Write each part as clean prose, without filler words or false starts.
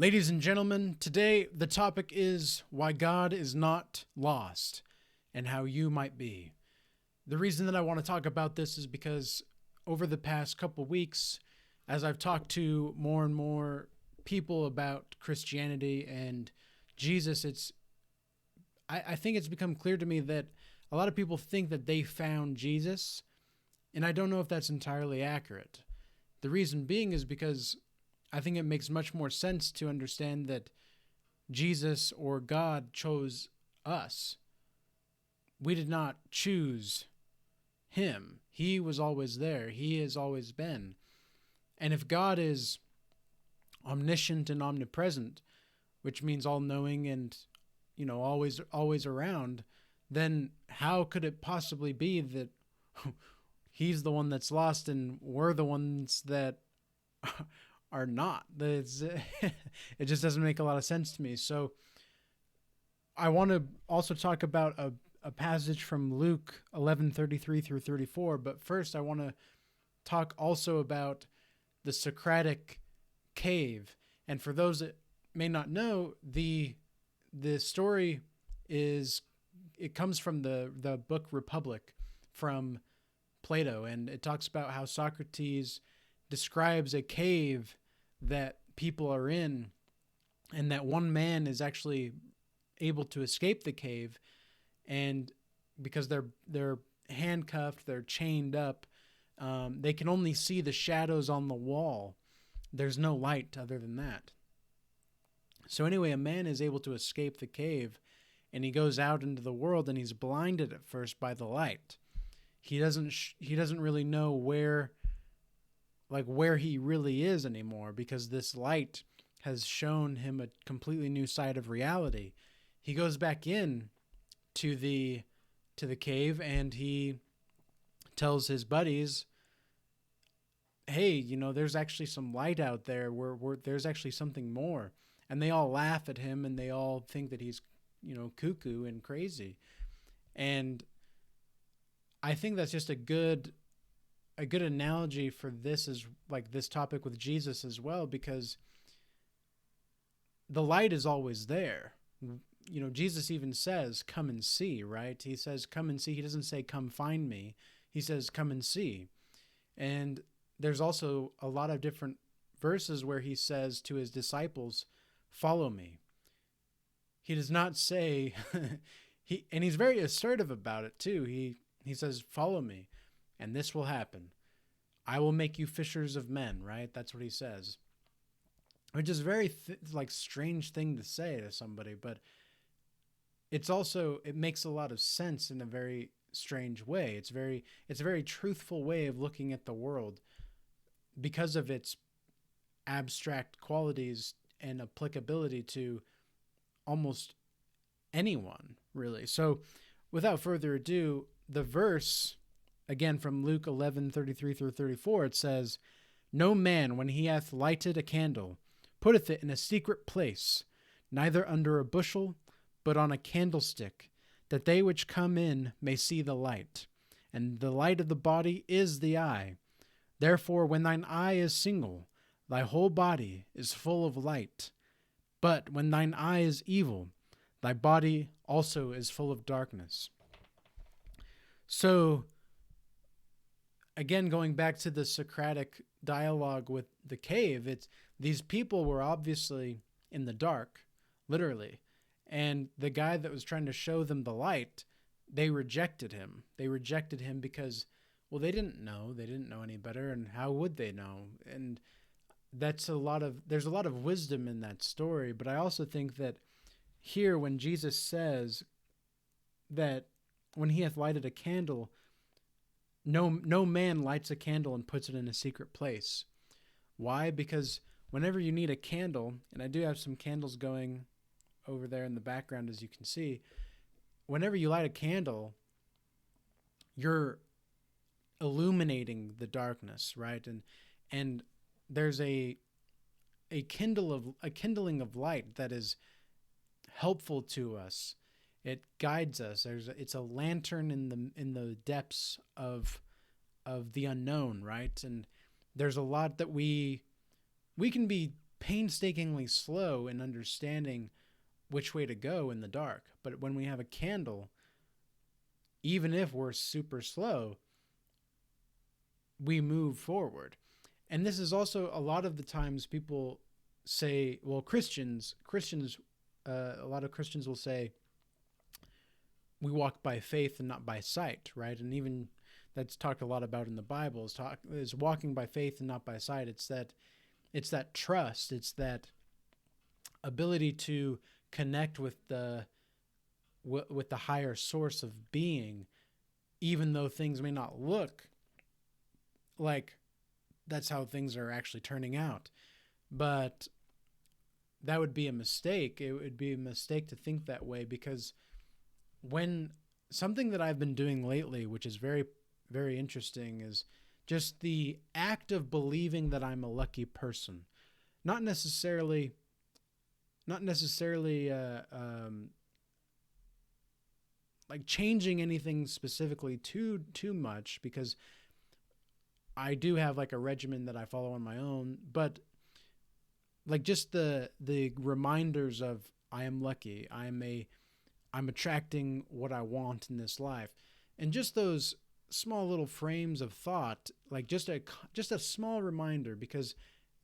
Ladies and gentlemen, today the topic is why God is not lost and how you might be. The reason that I want to talk about this is because over the past couple weeks, as I've talked to more and more people about Christianity and Jesus, I think it's become clear to me that a lot of people think that they found Jesus, and I don't know if that's entirely accurate. The reason being is because I think it makes much more sense to understand that Jesus or God chose us. We did not choose him. He was always there. He has always been. And if God is omniscient and omnipresent, which means all-knowing and, always around, then how could it possibly be that he's the one that's lost and we're the ones that are not? It just doesn't make a lot of sense to me. So I want to also talk about a passage from Luke 11:33 through 34. But first, I want to talk also about the Socratic cave. And for those that may not know, the story comes from the book Republic from Plato, and it talks about how Socrates describes a cave that people are in, and that one man is actually able to escape the cave, and because they're handcuffed, they're chained up, they can only see the shadows on the wall. There's no light other than that. So anyway, a man is able to escape the cave, and he goes out into the world, and he's blinded at first by the light. He doesn't really know where he really is anymore, because this light has shown him a completely new side of reality. He goes back in to the cave, and he tells his buddies, hey, there's actually some light out there. There's actually something more. And they all laugh at him, and they all think that he's, cuckoo and crazy. And I think that's just a good analogy for this, is like this topic with Jesus as well, because the light is always there. Jesus even says, come and see, right? He says, come and see. He doesn't say, come find me. He says, come and see. And there's also a lot of different verses where he says to his disciples, follow me. He does not say, and he's very assertive about it too. He says, follow me, and this will happen. I will make you fishers of men, right? That's what he says. Which is very strange thing to say to somebody, but it makes a lot of sense in a very strange way. It's a very truthful way of looking at the world because of its abstract qualities and applicability to almost anyone, really. So without further ado, the verse, again from Luke 11:33 through 34, it says, no man, when he hath lighted a candle, putteth it in a secret place, neither under a bushel, but on a candlestick, that they which come in may see the light. And the light of the body is the eye. Therefore, when thine eye is single, thy whole body is full of light. But when thine eye is evil, thy body also is full of darkness. So, again, going back to the Socratic dialogue with the cave, these people were obviously in the dark, literally. And the guy that was trying to show them the light, they rejected him. They rejected him because, well, they didn't know. They didn't know any better, and how would they know? And there's a lot of wisdom in that story, but I also think that here when Jesus says that when he hath lighted a candle, no man lights a candle and puts it in a secret place. Why? Because whenever you need a candle, and I do have some candles going over there in the background, as you can see, whenever you light a candle, you're illuminating the darkness, right? And there's a kindling of light that is helpful to us. It guides us. It's a lantern in the depths of the unknown, right? And there's a lot that we can be painstakingly slow in understanding which way to go in the dark. But when we have a candle, even if we're super slow, we move forward. And this is also a lot of the times people say, well, Christians, a lot of Christians will say, we walk by faith and not by sight, right? And even that's talked a lot about in the Bible is walking by faith and not by sight. It's that trust. It's that ability to connect with the higher source of being, even though things may not look like that's how things are actually turning out. But that would be a mistake. It would be a mistake to think that way, because when something that I've been doing lately, which is very, very interesting, is just the act of believing that I'm a lucky person. Not necessarily like changing anything specifically too much, because I do have like a regimen that I follow on my own, but like just the reminders of I am lucky, I'm attracting what I want in this life, and just those small little frames of thought, like just a small reminder, because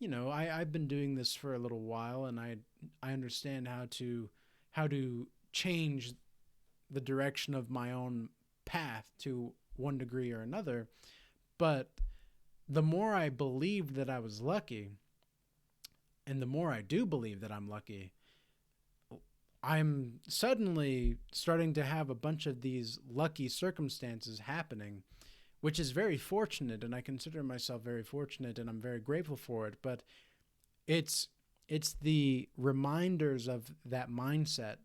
I've been doing this for a little while, and I understand how to change the direction of my own path to one degree or another. But the more I believed that I was lucky, and the more I do believe that I'm lucky, I'm suddenly starting to have a bunch of these lucky circumstances happening, which is very fortunate, and I consider myself very fortunate, and I'm very grateful for it. But it's the reminders of that mindset,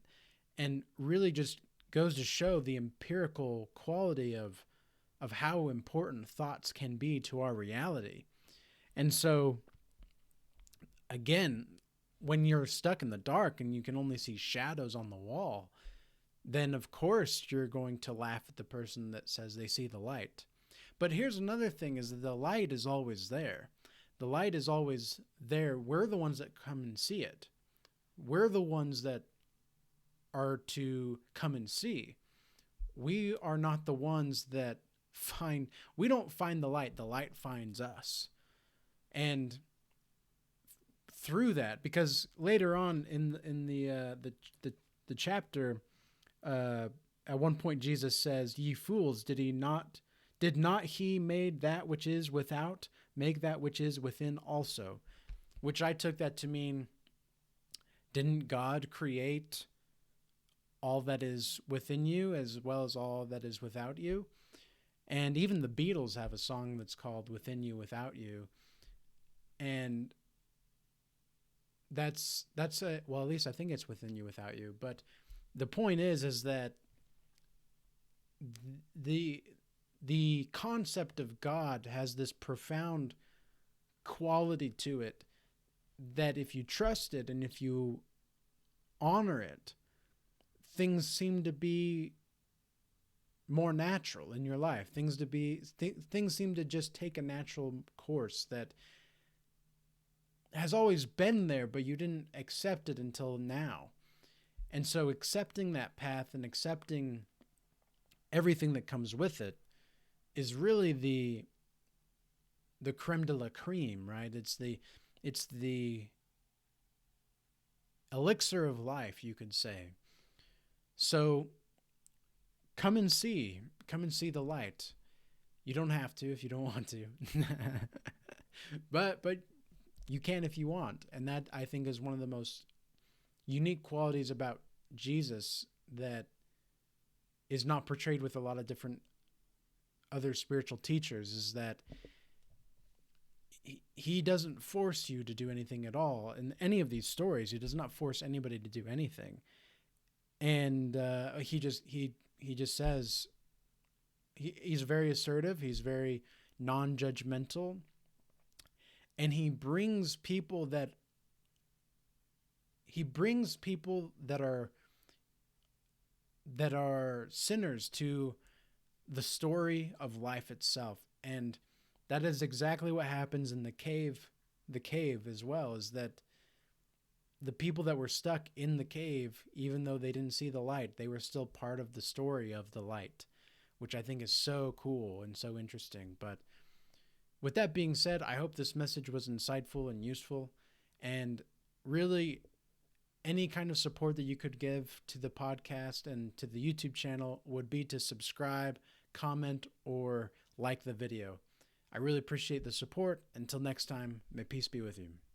and really just goes to show the empirical quality of how important thoughts can be to our reality. And so, again, when you're stuck in the dark and you can only see shadows on the wall, then of course you're going to laugh at the person that says they see the light. But here's another thing, is that the light is always there. The light is always there. We're the ones that come and see it. We're the ones that are to come and see. We are not the ones that we don't find the light finds us. And through that, because later on in the chapter, at one point Jesus says, "Ye fools, did not he made that which is without make that which is within also?" Which I took that to mean, didn't God create all that is within you as well as all that is without you? And even the Beatles have a song that's called "Within You, Without You." And that's well, at least I think it's "Within You, Without You." But the point is that the concept of God has this profound quality to it, that if you trust it and if you honor it, things seem to be more natural in your life. Things seem to just take a natural course that has always been there, but you didn't accept it until now. And so accepting that path and accepting everything that comes with it is really the creme de la creme, right? It's the elixir of life, you could say. So come and see the light. You don't have to if you don't want to. but you can if you want. And that, I think, is one of the most unique qualities about Jesus that is not portrayed with a lot of different other spiritual teachers, is that he doesn't force you to do anything at all. In any of these stories, he does not force anybody to do anything. And he just says, he's very assertive, he's very non-judgmental, and he brings people that are sinners to the story of life itself. And that is exactly what happens in the cave as well, is that the people that were stuck in the cave, even though they didn't see the light, they were still part of the story of the light, which I think is so cool and so interesting. But with that being said, I hope this message was insightful and useful. And really, any kind of support that you could give to the podcast and to the YouTube channel would be to subscribe, comment, or like the video. I really appreciate the support. Until next time, may peace be with you.